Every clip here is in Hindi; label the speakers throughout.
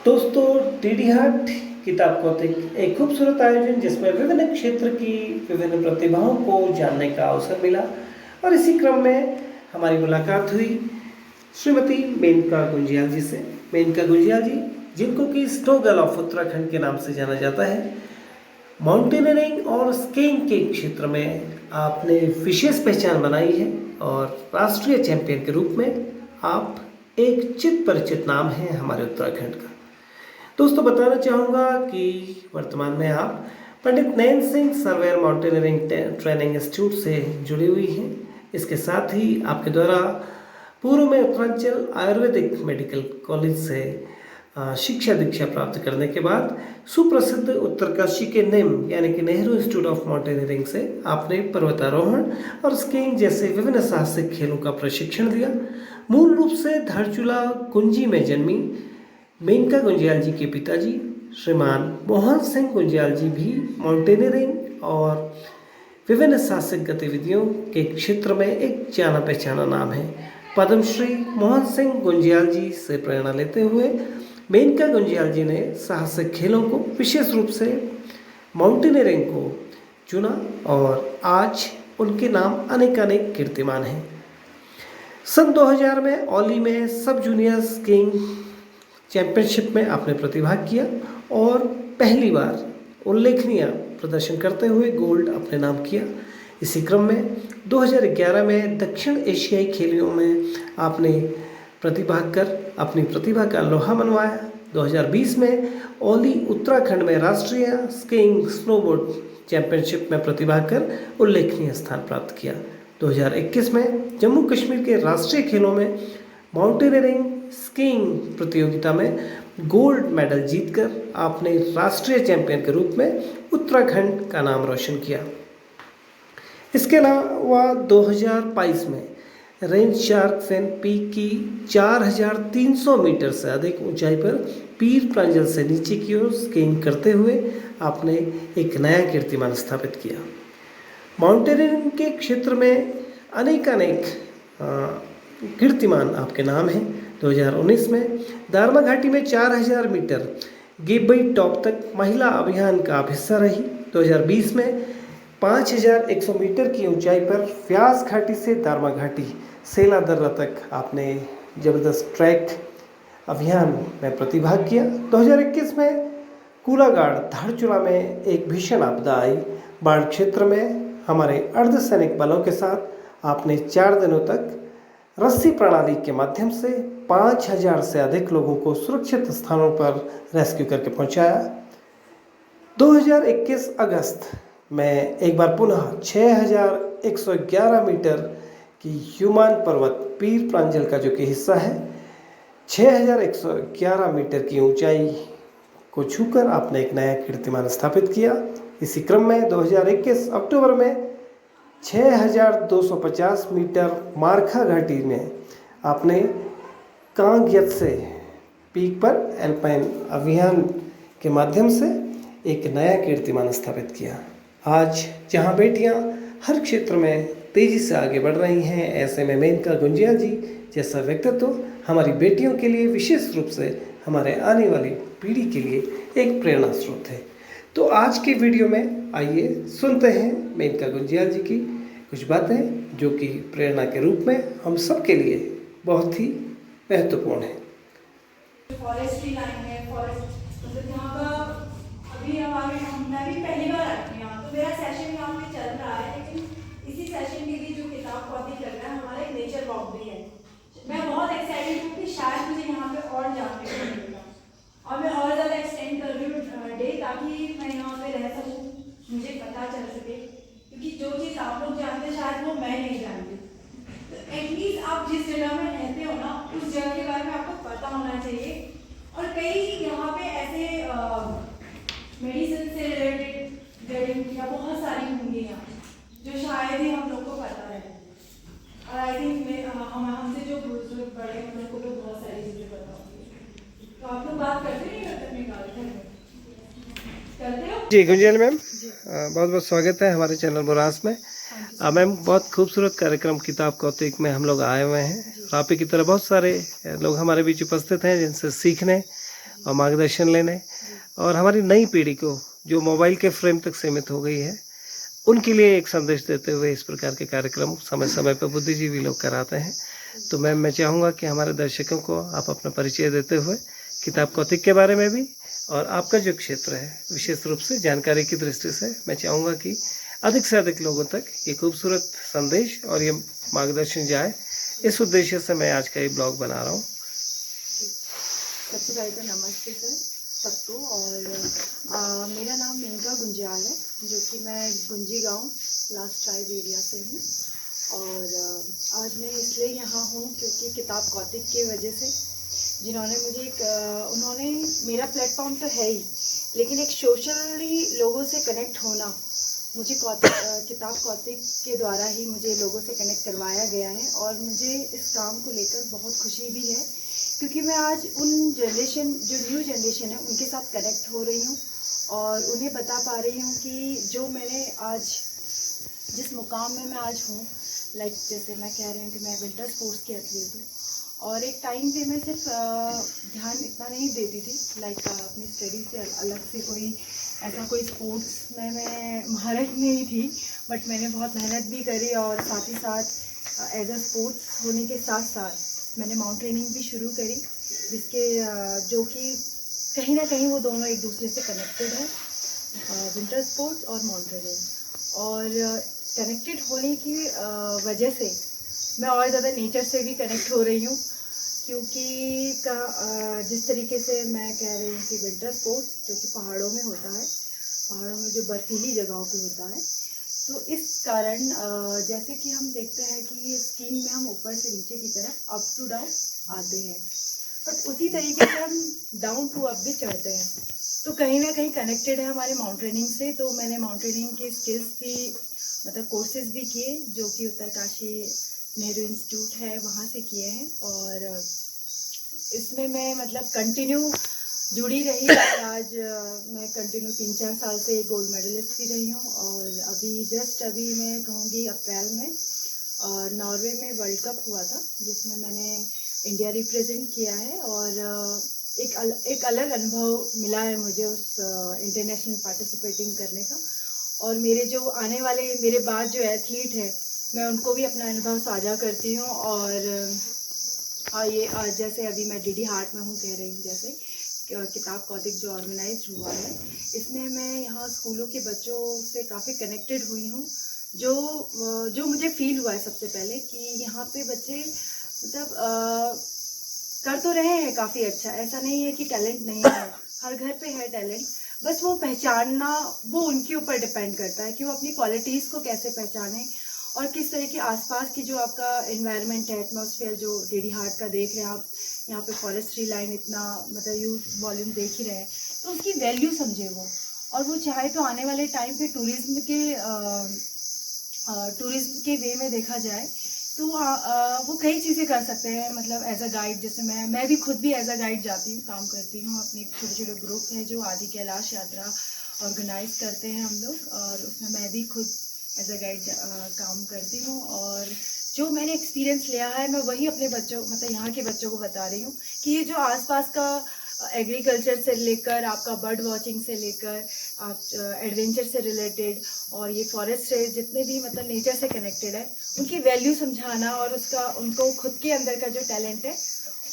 Speaker 1: दोस्तों, डीडी हाट किताब कौतिक एक खूबसूरत आयोजन जिसमें विभिन्न क्षेत्र की विभिन्न प्रतिभाओं को जानने का अवसर मिला और इसी क्रम में हमारी मुलाकात हुई श्रीमती मेनका गुंजियाल जी से। मेनका गुंजियाल जी, जिनको कि स्नो गर्ल ऑफ उत्तराखंड के नाम से जाना जाता है, माउंटेनियरिंग और स्कीइंग के क्षेत्र में आपने विशेष पहचान बनाई है और राष्ट्रीय चैंपियन के रूप में आप एक चित परिचित नाम है हमारे उत्तराखंड का। दोस्तों, बताना चाहूँगा कि वर्तमान में आप Pandit Nain Singh surveyor mountaineering training institute से जुड़ी हुई हैं। इसके साथ ही आपके द्वारा पूर्व में उत्तरांचल आयुर्वेदिक मेडिकल कॉलेज से शिक्षा दीक्षा प्राप्त करने के बाद सुप्रसिद्ध उत्तरकाशी के निम यानी कि नेहरू इंस्टीट्यूट ऑफ माउंटेनियरिंग से आपने पर्वतारोहण और स्कीइंग जैसे विभिन्न साहसिक खेलों का प्रशिक्षण दिया। मूल रूप से धारचूला कुंजी में जन्मी मेनका गुंजियाल जी के पिताजी श्रीमान मोहन सिंह गुंजियाल जी भी माउंटेनियरिंग और विभिन्न साहसिक गतिविधियों के क्षेत्र में एक जाना पहचाना नाम है। पद्मश्री मोहन सिंह गुंजियाल जी से प्रेरणा लेते हुए मेनका गुंजियाल जी ने साहसिक खेलों को, विशेष रूप से माउंटेनियरिंग को चुना और आज उनके नाम अनेकानेक कीर्तिमान हैं। सन 2000 में औली में सब जूनियर स्कीइंग चैंपियनशिप में आपने प्रतिभाग किया और पहली बार उल्लेखनीय प्रदर्शन करते हुए गोल्ड अपने नाम किया। इसी क्रम में 2011 में दक्षिण एशियाई खेलों में आपने प्रतिभाग कर अपनी प्रतिभा का लोहा मनवाया। 2020 में औली उत्तराखंड में राष्ट्रीय स्कीइंग स्नोबोर्ड चैंपियनशिप में प्रतिभाग कर उल्लेखनीय स्थान प्राप्त किया। 2021 में जम्मू कश्मीर के राष्ट्रीय खेलों में माउंटेनियरिंग स्कीइंग प्रतियोगिता में गोल्ड मेडल जीतकर आपने राष्ट्रीय चैंपियन के रूप में उत्तराखंड का नाम रोशन किया। इसके अलावा 2022 में रेंज शार्क फैन पीक की 4300 मीटर से अधिक ऊंचाई पर पीर प्रांजल से नीचे की ओर स्कीइंग करते हुए आपने एक नया कीर्तिमान स्थापित किया। माउंटेनियरिंग के क्षेत्र में अनेकानेक कीर्तिमान आपके नाम हैं। 2019 में दारमा घाटी में 4000 मीटर गिब्बई टॉप तक महिला अभियान का आप हिस्सा रही। 2020 में 5100 मीटर की ऊंचाई पर व्यास घाटी से दारमा घाटी सेला दर्रा तक आपने जबरदस्त ट्रैक अभियान में प्रतिभाग किया। 2021 में कूलागाड़ धारचूला में एक भीषण आपदा आई। बाढ़ क्षेत्र में हमारे अर्धसैनिक बलों के साथ आपने 4 दिनों तक रस्सी प्रणाली के माध्यम से 5000 से अधिक लोगों को सुरक्षित स्थानों पर रेस्क्यू करके पहुंचाया। 2021 अगस्त में एक बार पुनः 6111 मीटर की ह्यूमान पर्वत पीर प्रांजल का जो कि हिस्सा है, 6111 मीटर की ऊंचाई को छूकर आपने एक नया कीर्तिमान स्थापित किया। इसी क्रम में 2021 अक्टूबर में 6250 मीटर मारखा घाटी में आपने कांगयत से पीक पर एल्पाइन अभियान के माध्यम से एक नया कीर्तिमान स्थापित किया। आज जहां बेटियां हर क्षेत्र में तेजी से आगे बढ़ रही हैं, ऐसे में मेनका गुंजियाल जी जैसा व्यक्तित्व हमारी बेटियों के लिए, विशेष रूप से हमारे आने वाली पीढ़ी के लिए एक प्रेरणा स्रोत है। तो आज के वीडियो में आइए सुनते हैं मेनका गुंजियाल जी की कुछ बातें जो कि प्रेरणा के रूप में हम सब के लिए बहुत ही महत्वपूर्ण है।
Speaker 2: फॉरेस्ट्री लाइन है, फॉरेस्ट मतलब यहाँ का अभी मैं भी पहली बार आती हूँ यहाँ, तो मेरा सेशन यहाँ पे चल रहा है, लेकिन इसी सेशन के लिए जो किताब कॉपी चल रहा है हमारा एक नेचर वॉक भी है। मैं बहुत एक्साइटेड हूँ कि शायद मुझे यहाँ पे और जानने को मिलेगा और मैं और ज़्यादा एक्सटेंड कर रही हूँ डे, ताकि मैं यहाँ पे रह सकूँ, मुझे पता चल सके, क्योंकि जो चीज़ आप लोग जानते हैं शायद वो मैं नहीं जानती। तो एटलीस्ट आप जिस जगह में रहते हो ना, उस जगह के बारे में आपको पता होना चाहिए। और कई यहाँ पे ऐसे मेडिसिन से रिलेटेड जड़ी बूटियाँ बहुत सारी होंगी यहाँ, जो शायद ही हम लोग को पता है। और आई थिंक हमसे जो बुजुर्ग बड़े हैं उनको तो बहुत सारी चीज़ें पता होंगी। तो आप लोग बात करते नहीं करते हो?
Speaker 1: जी गुंजियाल मैम, बहुत बहुत स्वागत है हमारे चैनल बुरास में। मैम, बहुत खूबसूरत कार्यक्रम किताब कौतिक में हम लोग आए हुए हैं। आप ही की तरह बहुत सारे लोग हमारे बीच उपस्थित हैं जिनसे सीखने और मार्गदर्शन लेने, और हमारी नई पीढ़ी को जो मोबाइल के फ्रेम तक सीमित हो गई है उनके लिए एक संदेश देते हुए इस प्रकार के कार्यक्रम समय समय पर बुद्धिजीवी लोग कराते हैं। तो मैम, मैं चाहूँगा कि हमारे दर्शकों को आप अपना परिचय देते हुए किताब कौतिक के बारे में भी और आपका जो क्षेत्र है विशेष रूप से जानकारी की दृष्टि से, मैं चाहूँगा कि अधिक से अधिक लोगों तक ये खूबसूरत संदेश और ये मार्गदर्शन जाए। इस उद्देश्य से मैं आज का ये ब्लॉग बना रहा हूँ।
Speaker 3: सबसे पहले तो नमस्ते सर सबको। और मेरा नाम मेनका गुंजियाल है, जो कि मैं गुंजी गांव लास्ट ट्राइब एरिया से हूँ। और आज मैं इसलिए यहाँ हूँ क्योंकि किताब कौतिक की वजह से जिन्होंने मुझे उन्होंने मेरा प्लेटफॉर्म तो है ही, लेकिन एक सोशली लोगों से कनेक्ट होना मुझे किताब कौतिक के द्वारा ही मुझे लोगों से कनेक्ट करवाया गया है। और मुझे इस काम को लेकर बहुत खुशी भी है क्योंकि मैं आज उन जनरेशन जो न्यू जनरेशन है उनके साथ कनेक्ट हो रही हूँ और उन्हें बता पा रही हूँ कि जो मैंने आज जिस मुकाम में मैं आज हूँ, लाइक जैसे मैं कह रही हूँ कि मैं विंटर स्पोर्ट्स की एथलीट हूँ। और एक टाइम पे मैं सिर्फ ध्यान इतना नहीं देती थी, लाइक अपनी स्टडी से अलग से कोई स्पोर्ट्स में मैं महारत नहीं थी, बट मैंने बहुत मेहनत भी करी और साथ ही साथ एज अ स्पोर्ट्स होने के साथ साथ मैंने माउंटेनिंग भी शुरू करी, जिसके जो कि कहीं ना कहीं वो दोनों एक दूसरे से कनेक्टेड है, विंटर स्पोर्ट्स और माउंटेनिंग। और कनेक्टेड होने की वजह से मैं और ज़्यादा नेचर से भी कनेक्ट हो रही हूँ क्योंकि जिस तरीके से मैं कह रही हूँ कि विंटर स्पोर्ट्स जो कि पहाड़ों में होता है, पहाड़ों में जो बर्फीली जगहों पे होता है, तो इस कारण जैसे कि हम देखते हैं कि स्कीइंग में हम ऊपर से नीचे की तरफ अप टू डाउन आते हैं, बट उसी तरीके से हम डाउन टू अप भी चढ़ते हैं, तो कहीं ना कहीं कनेक्टेड है हमारे माउंटेनिंग से। तो मैंने माउंटेनिंग के स्किल्स भी मतलब कोर्सेज भी किए जो कि उत्तरकाशी नेहरू इंस्टीट्यूट है वहाँ से किए हैं। और इसमें मैं मतलब कंटिन्यू जुड़ी रही और आज मैं कंटिन्यू 3-4 साल से गोल्ड मेडलिस्ट भी रही हूँ। और अभी मैं कहूँगी अप्रैल में नॉर्वे में वर्ल्ड कप हुआ था जिसमें मैंने इंडिया रिप्रेजेंट किया है और एक अलग अनुभव मिला है मुझे उस इंटरनेशनल पार्टिसिपेटिंग करने का। और मेरे जो आने वाले मेरे बाद जो एथलीट है मैं उनको भी अपना अनुभव साझा करती हूँ। और ये जैसे अभी मैं डीडी हार्ट में हूँ, कह रही हूँ जैसे किताब कौतिक जो ऑर्गेनाइज हुआ है, इसमें मैं यहाँ स्कूलों के बच्चों से काफ़ी कनेक्टेड हुई हूँ। जो मुझे फील हुआ है सबसे पहले कि यहाँ पे बच्चे मतलब कर तो रहे हैं काफ़ी अच्छा, ऐसा नहीं है कि टैलेंट नहीं है, हर घर पे है टैलेंट, बस वो पहचानना वो उनके ऊपर डिपेंड करता है कि वो अपनी क्वालिटीज़ को कैसे पहचानें और किस तरह के आसपास की जो आपका एनवायरनमेंट है, एटमॉस्फेयर जो डीडी हार्ट का देख रहे हैं आप, यहाँ पे फॉरेस्ट्री लाइन इतना मतलब ह्यूज वॉल्यूम देख ही रहे हैं, तो उसकी वैल्यू समझे वो। और वो चाहे तो आने वाले टाइम पे टूरिज्म के वे में देखा जाए तो वो कई चीज़ें कर सकते हैं, मतलब एज अ गाइड। जैसे मैं भी खुद भी एज अ गाइड जाती हूँ, काम करती हूँ, अपने छोटे छोटे ग्रुप है जो आदि कैलाश यात्रा ऑर्गेनाइज करते हैं हम लोग, और उसमें मैं भी खुद एज अ गाइड काम करती हूँ। और जो मैंने एक्सपीरियंस लिया है मैं वही अपने बच्चों मतलब यहाँ के बच्चों को बता रही हूँ कि ये जो आसपास का एग्रीकल्चर से लेकर आपका बर्ड वॉचिंग से लेकर आप एडवेंचर से रिलेटेड और ये फॉरेस्ट से जितने भी मतलब नेचर से कनेक्टेड है उनकी वैल्यू समझाना और उसका उनको खुद के अंदर का जो टैलेंट है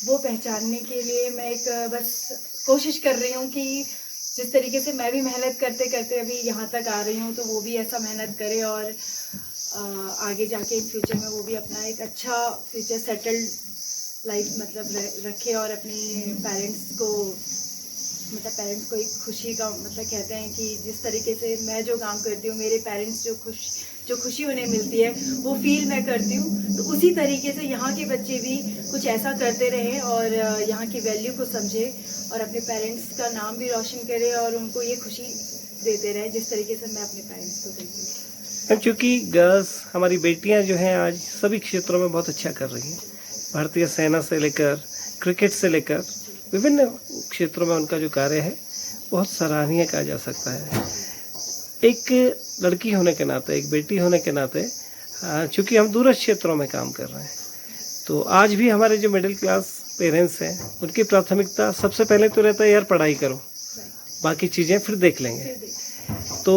Speaker 3: वो पहचानने के लिए मैं एक बस कोशिश कर रही हूँ कि जिस तरीके से मैं भी मेहनत करते करते अभी यहाँ तक आ रही हूँ तो वो भी ऐसा मेहनत करे और आगे जाके इन फ्यूचर में वो भी अपना एक अच्छा फ्यूचर सेटल्ड लाइफ मतलब रखे और अपने पेरेंट्स को एक खुशी का मतलब कहते हैं कि जिस तरीके से मैं जो काम करती हूँ मेरे पेरेंट्स जो खुशी उन्हें मिलती है वो फील मैं करती हूँ, तो उसी तरीके से यहाँ के बच्चे भी कुछ ऐसा करते रहें और यहाँ की वैल्यू को समझे और अपने पेरेंट्स का नाम भी रोशन करे और उनको ये खुशी देते रहे जिस तरीके से मैं अपने पेरेंट्स को देती हूँ।
Speaker 1: क्योंकि गर्ल्स हमारी बेटियां जो हैं आज सभी क्षेत्रों में बहुत अच्छा कर रही हैं, भारतीय सेना से लेकर क्रिकेट से लेकर विभिन्न क्षेत्रों में उनका जो कार्य है बहुत सराहनीय कहा जा सकता है। एक लड़की होने के नाते, एक बेटी होने के नाते, चूँकि हम दूरस्थ क्षेत्रों में काम कर रहे हैं, तो आज भी हमारे जो मिडिल क्लास पेरेंट्स हैं उनकी प्राथमिकता सबसे पहले तो रहता है यार पढ़ाई करो, बाकी चीज़ें फिर देख लेंगे। तो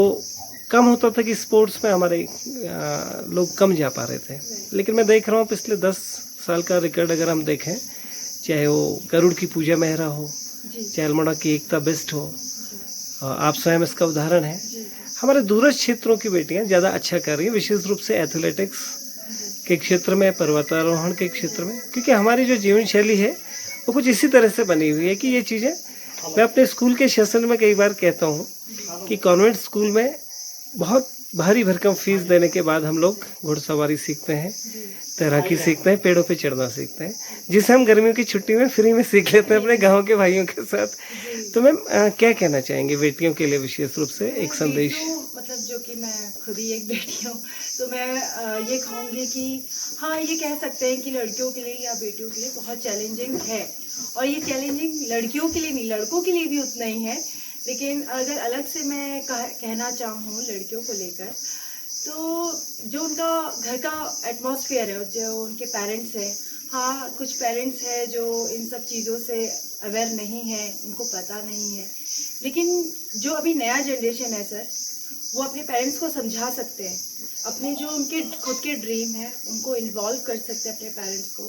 Speaker 1: कम होता था कि स्पोर्ट्स में हमारे लोग कम जा पा रहे थे, लेकिन मैं देख रहा हूँ पिछले 10 साल का रिकॉर्ड अगर हम देखें, चाहे वो गरुड़ की पूजा मेहरा हो, चाहे अल्मोड़ा की एकता बेस्ट हो, आप स्वयं इसका उदाहरण है। हमारे दूरस्थ क्षेत्रों की बेटियां ज़्यादा अच्छा कर रही हैं, विशेष रूप से एथलेटिक्स के क्षेत्र में, पर्वतारोहण के क्षेत्र में, क्योंकि हमारी जो जीवन शैली है वो कुछ इसी तरह से बनी हुई है कि ये चीज़ें, मैं अपने स्कूल के सेशन में कई बार कहता हूँ कि कॉन्वेंट स्कूल में बहुत भारी भरकम फीस देने के बाद हम लोग घुड़सवारी सीखते हैं, तैराकी सीखते हैं, पेड़ों पे चढ़ना सीखते हैं, जिसे हम गर्मियों की छुट्टी में फ्री में सीख लेते हैं अपने गांव के भाइयों के साथ। तो मैम क्या कहना चाहेंगे बेटियों के लिए विशेष रूप से एक संदेश?
Speaker 3: मतलब जो कि मैं खुद ही एक बेटी हूँ, तो मैं ये कहूँगी कि हाँ, ये कह सकते हैं कि लड़कियों के लिए या बेटियों के लिए बहुत चैलेंजिंग है, और ये चैलेंजिंग लड़कियों के लिए नहीं, लड़कों के लिए भी उतना ही है। लेकिन अगर अलग से मैं कहना चाहूँ लड़कियों को लेकर, तो जो उनका घर का एटमॉस्फेयर है, जो उनके पेरेंट्स हैं, हाँ कुछ पेरेंट्स हैं जो इन सब चीज़ों से अवेयर नहीं है, उनको पता नहीं है, लेकिन जो अभी नया जनरेशन है सर, वो अपने पेरेंट्स को समझा सकते हैं, अपने जो उनके खुद के ड्रीम है उनको इन्वॉल्व कर सकते हैं, अपने पेरेंट्स को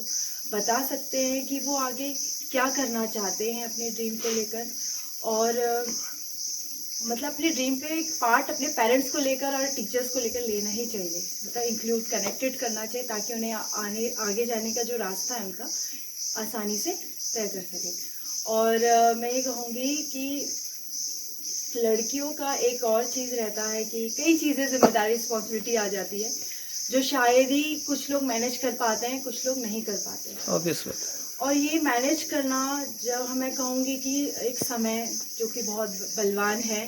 Speaker 3: बता सकते हैं कि वो आगे क्या करना चाहते हैं अपने ड्रीम को लेकर, और मतलब अपने ड्रीम पे एक पार्ट अपने पेरेंट्स को लेकर और टीचर्स को लेकर लेना ही चाहिए, मतलब इंक्लूड कनेक्टेड करना चाहिए, ताकि उन्हें आगे जाने का जो रास्ता है उनका आसानी से तय कर सके। और मैं ये कहूँगी कि लड़कियों का एक और चीज़ रहता है कि कई चीज़ें जिम्मेदारी, रिस्पॉन्सिबिलिटी आ जाती है, जो शायद ही कुछ लोग मैनेज कर पाते हैं, कुछ लोग नहीं कर पाते हैं।
Speaker 1: ऑब्वियसली। और
Speaker 3: ये मैनेज करना, जब मैं कहूँगी कि एक समय जो कि बहुत बलवान है,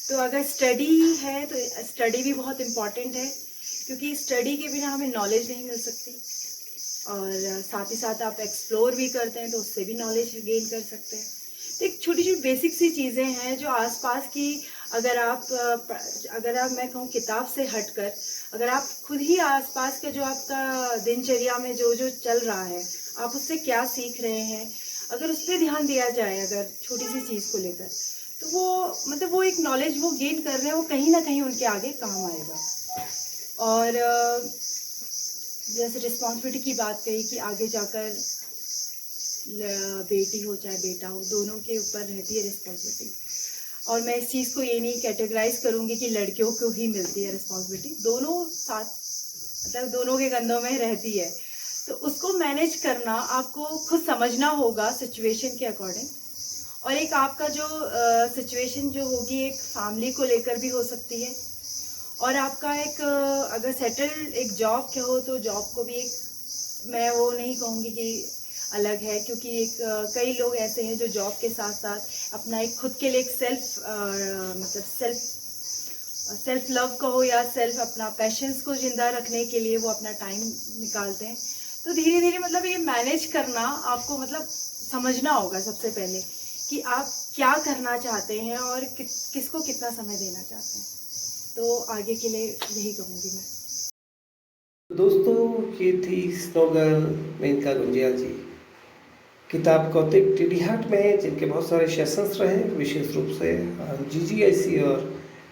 Speaker 3: तो अगर स्टडी है तो स्टडी भी बहुत इम्पॉर्टेंट है, क्योंकि स्टडी के बिना हमें नॉलेज नहीं मिल सकती, और साथ ही साथ आप एक्सप्लोर भी करते हैं तो उससे भी नॉलेज गेन कर सकते हैं। तो एक छोटी छोटी बेसिक सी चीज़ें हैं जो आसपास की, अगर आप मैं कहूँ किताब से हटकर, अगर आप खुद ही आसपास का जो आपका दिनचर्या में जो जो चल रहा है, आप उससे क्या सीख रहे हैं, अगर उस पर ध्यान दिया जाए, अगर छोटी सी चीज़ को लेकर, तो वो मतलब वो एक नॉलेज वो गेन कर रहे हैं, वो कहीं ना कहीं उनके आगे काम आएगा। और जैसे रिस्पॉन्सिबिलिटी की बात कही कि आगे जाकर बेटी हो चाहे बेटा हो, दोनों के ऊपर रहती है रिस्पॉन्सिबिलिटी, और मैं इस चीज़ को ये नहीं कैटेगराइज करूँगी कि लड़कियों को ही मिलती है रिस्पॉन्सिबिलिटी, दोनों साथ, मतलब दोनों के कंधों में रहती है। तो उसको मैनेज करना आपको खुद समझना होगा सिचुएशन के अकॉर्डिंग, और एक आपका जो सिचुएशन जो होगी एक फैमिली को लेकर भी हो सकती है, और आपका एक अगर सेटल एक जॉब के हो तो जॉब को भी एक, मैं वो नहीं कहूँगी कि अलग है, क्योंकि एक कई लोग ऐसे हैं जो जॉब के साथ साथ अपना एक खुद के लिए एक सेल्फ लव कहो या सेल्फ अपना पैशंस को जिंदा रखने के लिए वो अपना टाइम निकालते हैं। तो धीरे धीरे मतलब ये मैनेज करना आपको मतलब समझना होगा सबसे पहले कि आप क्या करना चाहते हैं और किसको कितना समय देना चाहते हैं। तो आगे के लिए यही कहूँगी मैं।
Speaker 1: दोस्तों, ये थी स्नो गर्ल मेनका गुंजियाल जी, किताब कौतिक टीडी हाट में, जिनके बहुत सारे सेशंस रहे, विशेष रूप से GGIC और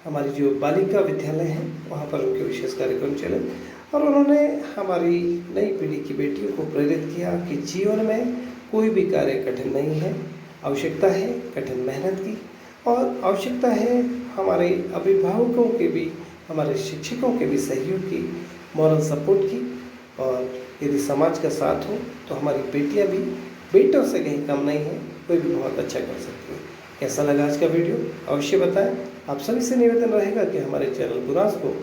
Speaker 1: हमारी जो बालिका विद्यालय है वहाँ पर उनके विशेष कार्यक्रम चले, और उन्होंने हमारी नई पीढ़ी की बेटियों को प्रेरित किया कि जीवन में कोई भी कार्य कठिन नहीं है, आवश्यकता है कठिन मेहनत की, और आवश्यकता है हमारे अभिभावकों के भी, हमारे शिक्षकों के भी सहयोग की, मॉरल सपोर्ट की, और यदि समाज का साथ हो तो हमारी बेटियां भी बेटों से कहीं कम नहीं है, कोई भी बहुत अच्छा कर सकती है। कैसा लगा आज का वीडियो अवश्य बताएं। आप सभी से निवेदन रहेगा कि हमारे चैनल गुरांस को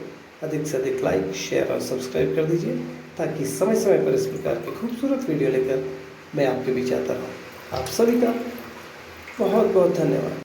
Speaker 1: अधिक से अधिक लाइक, शेयर और सब्सक्राइब कर दीजिए, ताकि समय समय पर इस प्रकार के खूबसूरत वीडियो लेकर मैं आपके बीच आता रहूँ। आप सभी का बहुत बहुत धन्यवाद।